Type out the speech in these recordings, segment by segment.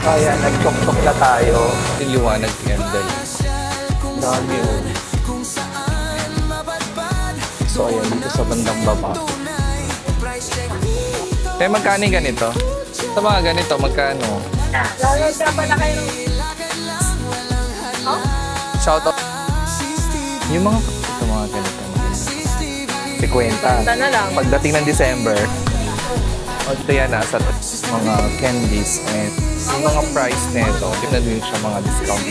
Kaya nag-tok-tok na tayo. Yung liwanag candle. Dami oh. So ayan, dito sa bandang baba. Kaya magkano yung ganito? Sa mga ganito, magkano? Lalo ka pa na kayo. Oh? Shoutout. Yung mga ganito. 50. Na lang. Pagdating ng December, ito yan nasa mga candies and yung mga price nito, na din siya mga discount.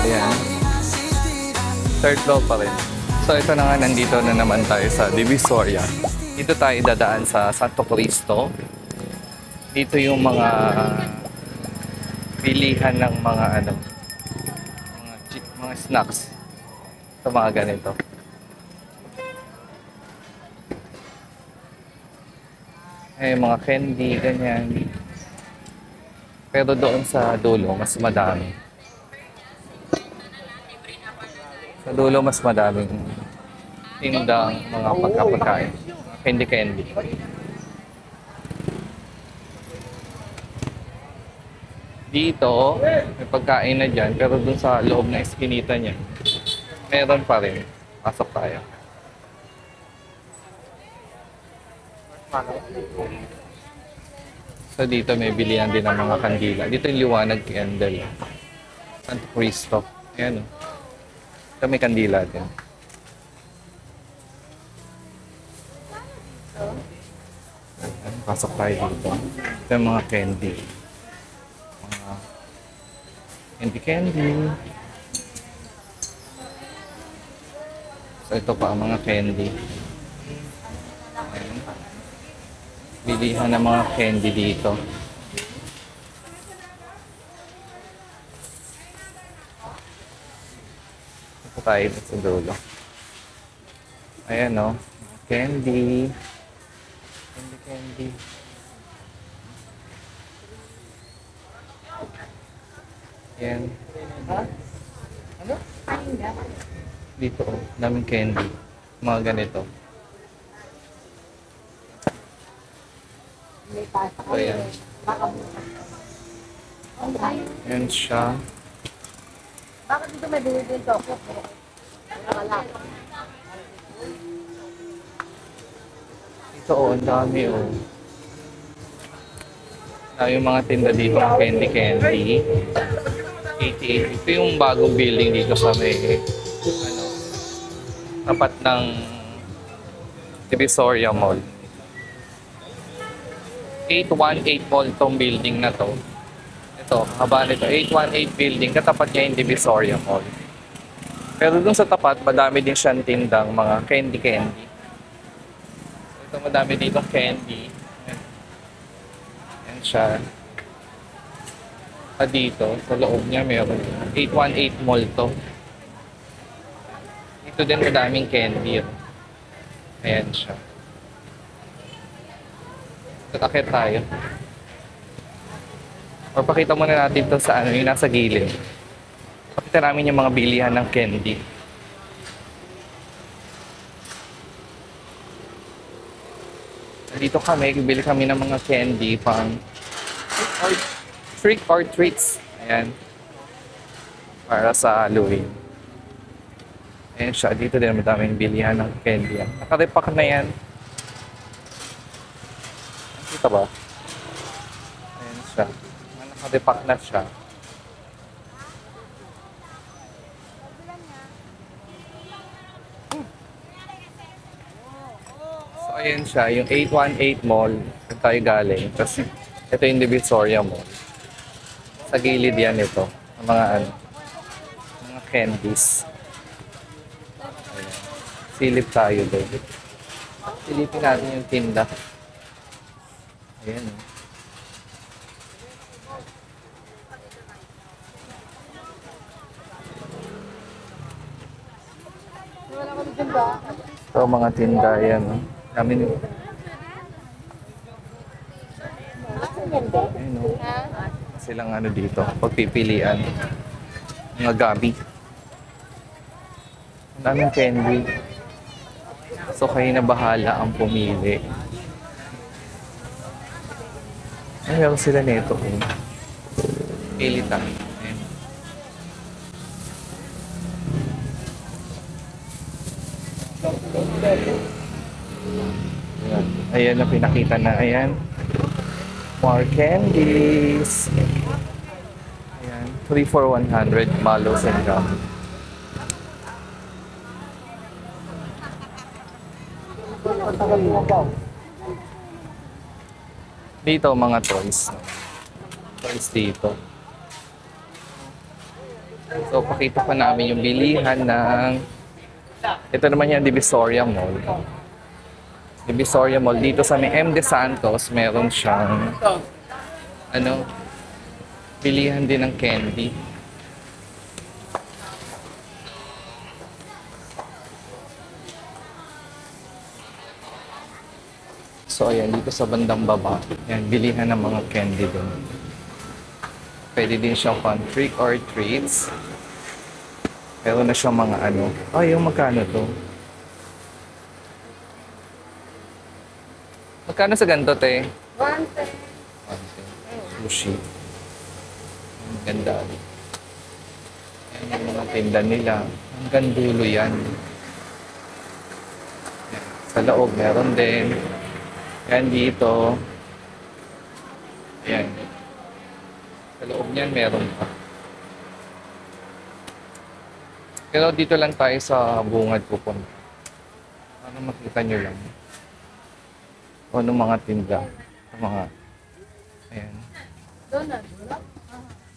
Ayan. Third floor pa rin. So ito na nga, nandito na naman tayo sa Divisoria. Dito tayo dadaan sa Santo Cristo. Dito yung mga bilihan ng mga mga snacks. Ito mga ganito. Mga candy, ganyan. Pero doon sa dulo, mas madami. Sa dulo, mas madaming tindang mga pagkapagkain. Candy. Dito, may pagkain na dyan, pero dun sa loob na eskinita niya, meron pa rin. Pasok tayo. So dito may bilihan din ng mga kandila. Dito yung liwanag candle. Santo Cristo. Ayan o. Ito may kandila din. Ayan, pasok tayo dito. Ito yung mga candy. Mga candy. So ito pa ang mga candy. Ayan. Bilihan ng mga candy dito. Ito tayo sa dulo. Ayan o. Candy. Candy. Ayan. Ano? Dito o. Daming candy. Mga ganito. So, ayan. Ayan siya. Bakit dito may binibili yung chocolate? Wala. Ito o, ang dami o. Yung mga tinda dito ng candy. 88. Ito yung bagong building dito sa may tapat ng Divisoria Mall. 818 Mall tong building na to. Ito, haba nito. 818 building, katapat niya yung Divisoria Mall. Pero dun sa tapat, madami din siyang tindang mga candy. Ito, madami dito candy. Ayan siya. Dito, sa loob niya, meron 818 Mall to. Dito din madaming candy. Ayan siya. Tatakit tayo. Or pakita muna natin ito sa yung nasa gilid. Pakita namin yung mga bilihan ng candy. Dito kami, bibili kami ng mga candy pang trick or treats. Ayan. Para sa Halloween. Ayan siya. Dito din madaming bilihan ng candy. Nakarepack na yan. Kita ba? Ayan siya. Nakarepack na siya. So ayan siya. Yung 818 Mall. Saan tayo galing. Tapos ito yung Divisoria Mall. Sa gilid yan ito. Mga mga candies. Ayan. Silip tayo doon. Silipin natin yung tinda. Ayan. Ito mga tinda yan. Kami nyo. Ayan o. Silang dito. Pagpipilian. Mga gabi. Ang daming candy. So kayo na bahala ang pumili. Ay, meron sila nito. Pili tayo. Ayan. Ayan. Ayan na pinakita na. Ayan. More candies. Ayan. 3 for 100. Malos and gum. Dito mga toys. Toys dito. So pakita pa namin yung bilihan ng ito naman yung Divisoria Mall. Divisoria Mall dito sa may M. De Santos, meron siyang bilihan din ng candy. So ayan, dito sa bandang baba, yan, bilihan ng mga candy doon. Pwede din siyang pang trick or treats. Meron na siyang mga yung magkano to? Magkano sa ganito, te? 110. Sushi. Ang ganda. Yan yung mga tinda nila. Hanggang dulo yan. Yan. Sa loob, meron din. Yan dito. Ayan. Sa loob niyan, meron pa. Pero dito lang tayo sa bungad pupunta. Para makita nyo lang. O anong mga tinda. Mga, ayan. Donut.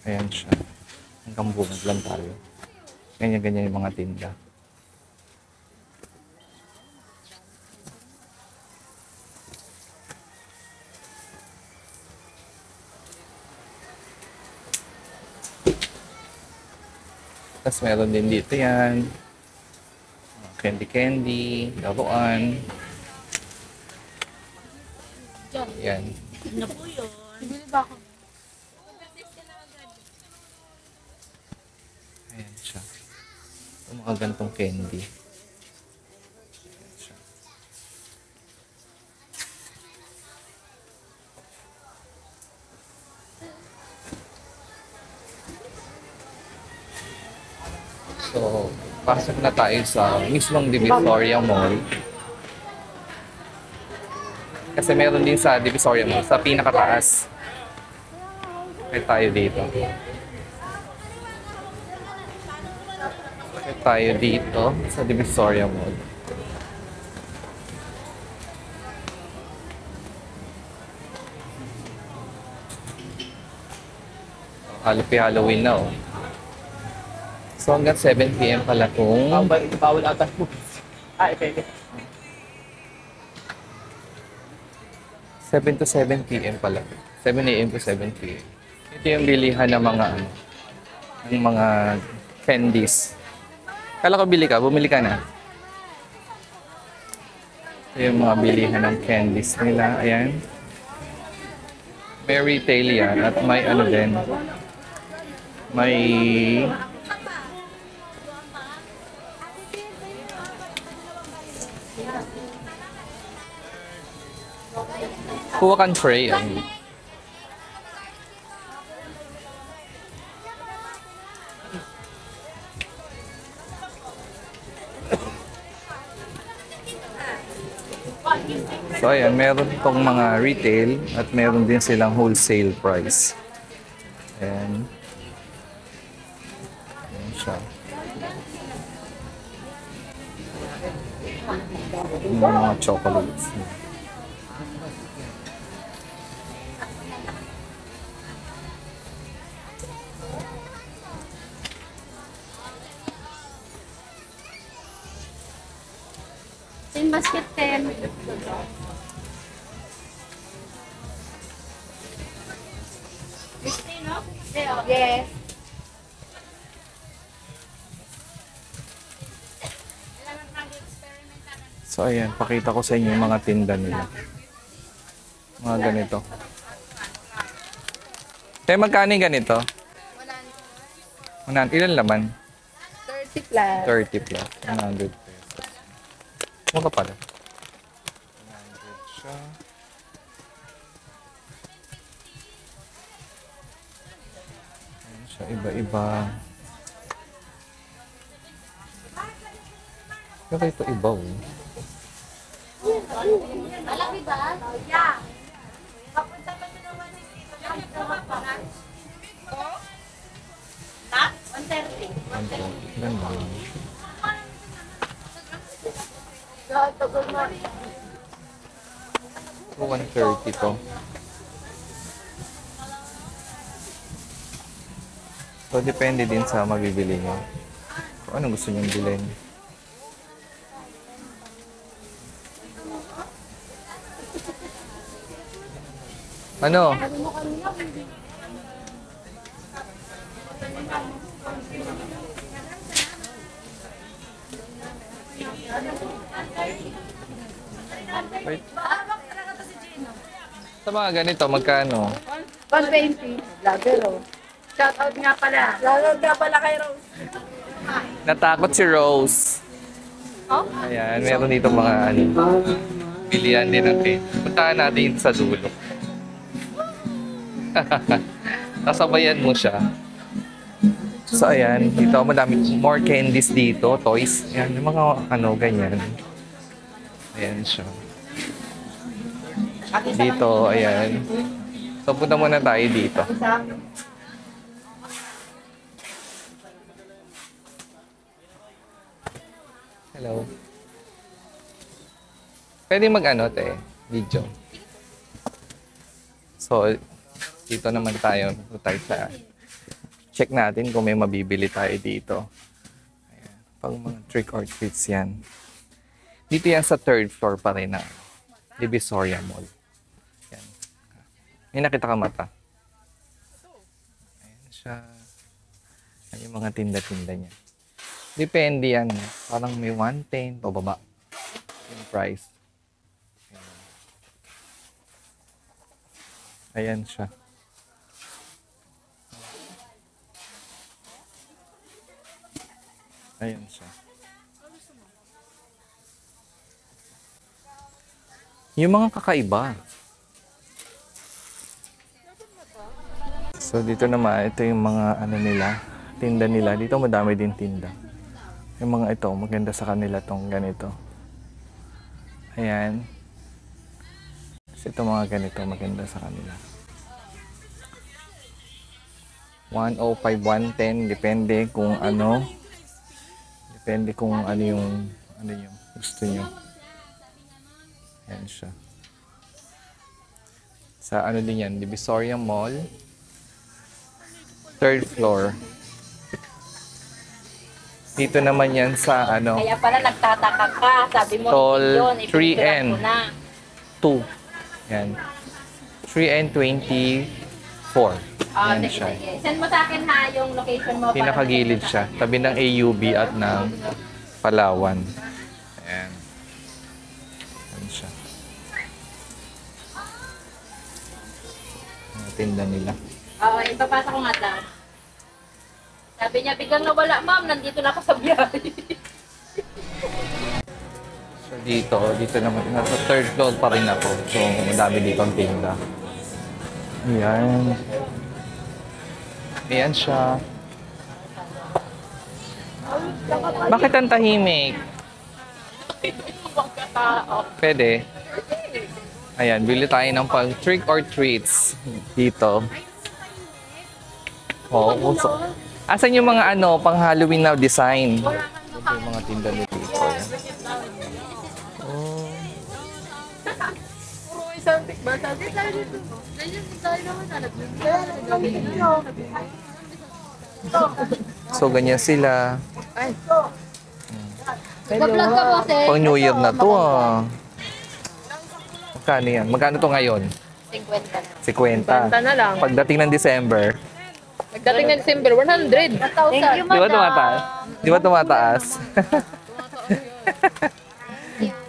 Ayan siya. Hanggang bungad lang tayo. Ganyan-ganyan yung mga tinda. Tapos meron din dito yan. Candy, laruan. Yan. Ano po yun? Bibili ba ako? Ayan siya. Ito mga gantong candy. Ayan siya. So, pasok na tayo sa mismong Divisoria Mall. Kasi meron din sa Divisoria Mall, sa pinakataas. Kaya tayo dito. Kaya tayo dito sa Divisoria Mall. Halloween na oh. So hanggang 7 PM pala kung Bawal atas po. Okay. 7 to 7 PM pala. 7 AM to 7 PM. Ito yung bilihan ng mga candies. Kala ko bumili ka na. Ito yung mga bilihan ng candies nila. Ayan. May retail yan at may din. May kuha kang tray. So ayan, meron itong mga retail at meron din silang wholesale price. Ayan. Ayan siya. Yung mga chocolates. Tin basket 10. Yes. So ayan, pakita ko sa inyo yung mga tinda nila. Mga ganito. Kaya magkano yung ganito? 100. Ilan laman? 30 plus. 30 plus. 100 pesos. Mura pala. 100 siya. siya, iba-iba. Kaya ito iba, oh. Malaki ba? Yeah. Papunta pa sa naman dito. Not? 130. Ganda. So, 130 to. So, depende din sa mabibili nyo. Kung anong gusto nyong bilhin. Ano? Wait. Sa mga ganito, magkano? 120. Vlogger, oh. Shoutout nga pala. Shoutout nga pala kay Rose. Natakot si Rose. Oh? Ayan, meron dito mga ano. Bilihan din natin. Puntahan natin sa dulo. Nasabayan mo siya. So, ayan. Dito, madami. More candies dito. Toys. Ayan, yung mga ano, ganyan. Ayan siya. Dito, ayan. So, punta muna tayo dito. Hello. Pwede mag-ano, te? Video. So, dito naman tayo. Dito tayo sa... Check natin kung may mabibili tayo dito. Ayan. Pang mga trick or treats yan. Dito yan sa third floor pa rin na Divisoria Mall. Yan. May nakita ka mata. Ayan siya. Ayan yung mga tinda-tinda niya. Depende yan. Parang may 110 pababa yung price. Ayan siya. Ayan siya. Yung mga kakaiba. So dito naman, ito yung mga ano nila, tinda nila. Dito madami din tinda. Yung mga ito, maganda sa kanila tong ganito. Ayan. Kasi ito mga ganito, maganda sa kanila. 105, 110, depende kung ano. Depende kung ano yung gusto nyo. Ayan siya. Sa ano din yan, Divisoria Mall. Third floor. Dito naman yan sa ano. Kaya pala nagtataka ka. Sabi mo, Stall yun, 3N. ko na. 2. Yan. 3N24. Yan Sige, siya. sige. Send mo sa akin ha yung location mo. Pinakagilid siya. Tabi ng AUB at ng Palawan. Ayan. Ayan siya. Ang tinda nila. Oo, ipapasa ko nga daw. Sabi niya, biglang nawala, ma'am, nandito na ako sa biyahe. So dito naman, nasa third floor pa rin ako. So madami dito ang tinda. Ayan. Ayan siya. Bakit ang tahimik? Pwede. Ayan, bili tayo ng pang trick or treats dito. Oh, so, asan yung mga ano, pang Halloween na design? Ito yung mga tinda nito dito. Oh. So, ganyan sila. Nag-vlog ka po, sir. Pang New Year na to ah. Magkano yan? Magkano to ngayon? 50 na. 50. na lang. Pagdating ng December, Nagdating na December, 100. Thank you, di ba tumataas? Di ba tumataas?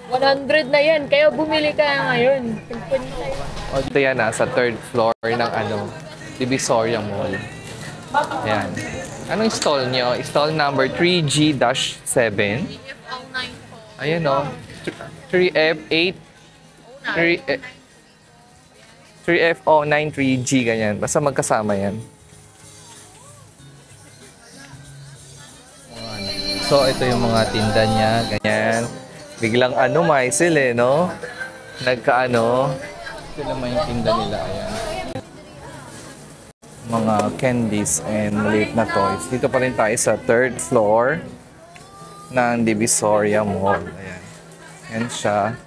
100 na yan, kaya bumili ka ngayon. O, ito yan sa third floor ng ano, Divisoria Mall. Ayan. Anong stall nyo? Stall number 3G-7. Ayan o. 3F8. 3F09 3G, ganyan. Basta magkasama yan. So, ito yung mga tinda niya. Ganyan. Biglang Maisel eh, no? Nagkaano. Ito naman yung tinda nila. Ayan. Mga candies and maliit na toys. Dito pa rin tayo sa 3rd floor ng Divisoria Mall. Ayan. Ayan siya.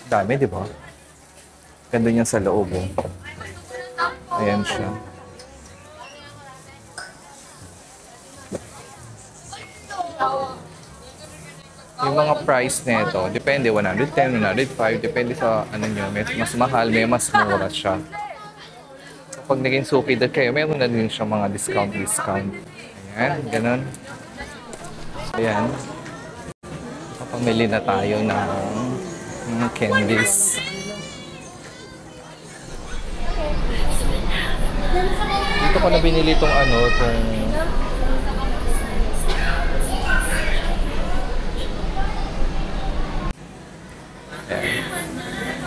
Dami, di ba? Ganda niya sa loob. Oh. Ayan siya. Yung mga price nito, depende, 110, 105, depende sa nyo, may mas mahal, may mas mura siya. So, pag naging suki kayo, meron na din siya mga discount. Ayan, ganun. Ayan. Papamili na tayo ng candies. Dito ko na binili itong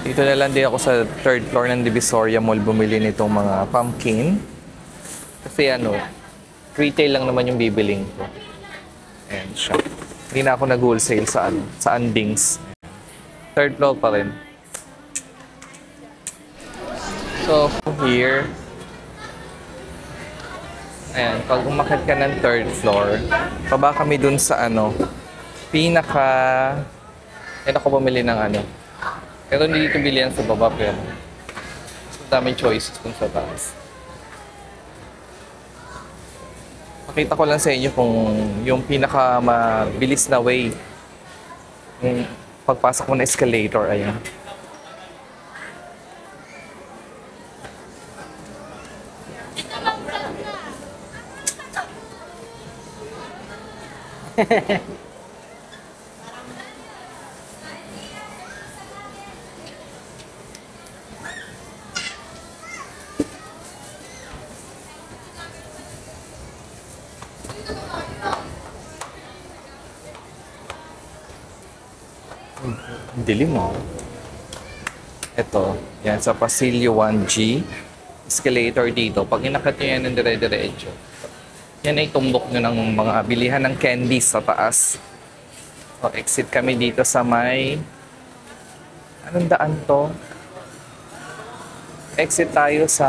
Dito na lang din ako sa 3rd floor ng Divisoria Mall bumili nitong mga pumpkin. Kasi retail lang naman yung bibiling ko. Ayan siya. Hindi na ako nag-wholesale sa Andings. 3rd floor pa rin. So, here. Ayan, pag umakyat ka ng 3rd floor, baba kami dun sa pinaka... Ayan ako bumili ng Pero hindi dito bilihan sa baba, pero daming choices kung sa taas. Pakita ko lang sa inyo kung yung pinaka mabilis na way yung pagpasok mo na escalator, ayan. Dilim mo. Ito, yan sa Pasilio 1G. Escalator dito. Pag inakat nyo yan ng dire-diretso, yan ay tumbok nyo ng mga bilihan ng candies sa taas. So, exit kami dito sa may... Anong daan to? Exit tayo sa...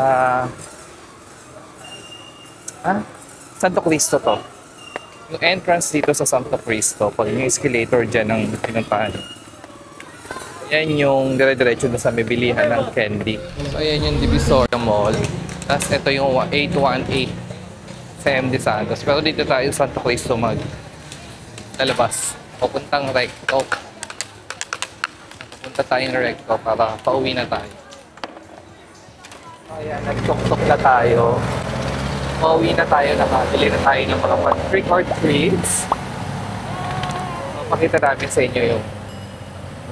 Santo Cristo to. Yung entrance dito sa Santo Cristo, pag yung escalator dyan ang pinuntahan. Yan yung dire-diretso na sa may bilihan ng candy. So, ayan yung Divisoria Mall. Tapos ito yung 818 sa MD Santos. Pero dito tayo sa Santo Cristo lalabas. Papuntang Recto. Papunta tayong Recto para pauwi na tayo. Ayan, nag-tok-tok na tayo. Pauwi na tayo, nakabili na tayo ng mga trick or treats. Pakita namin sa inyo yung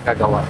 magagawa.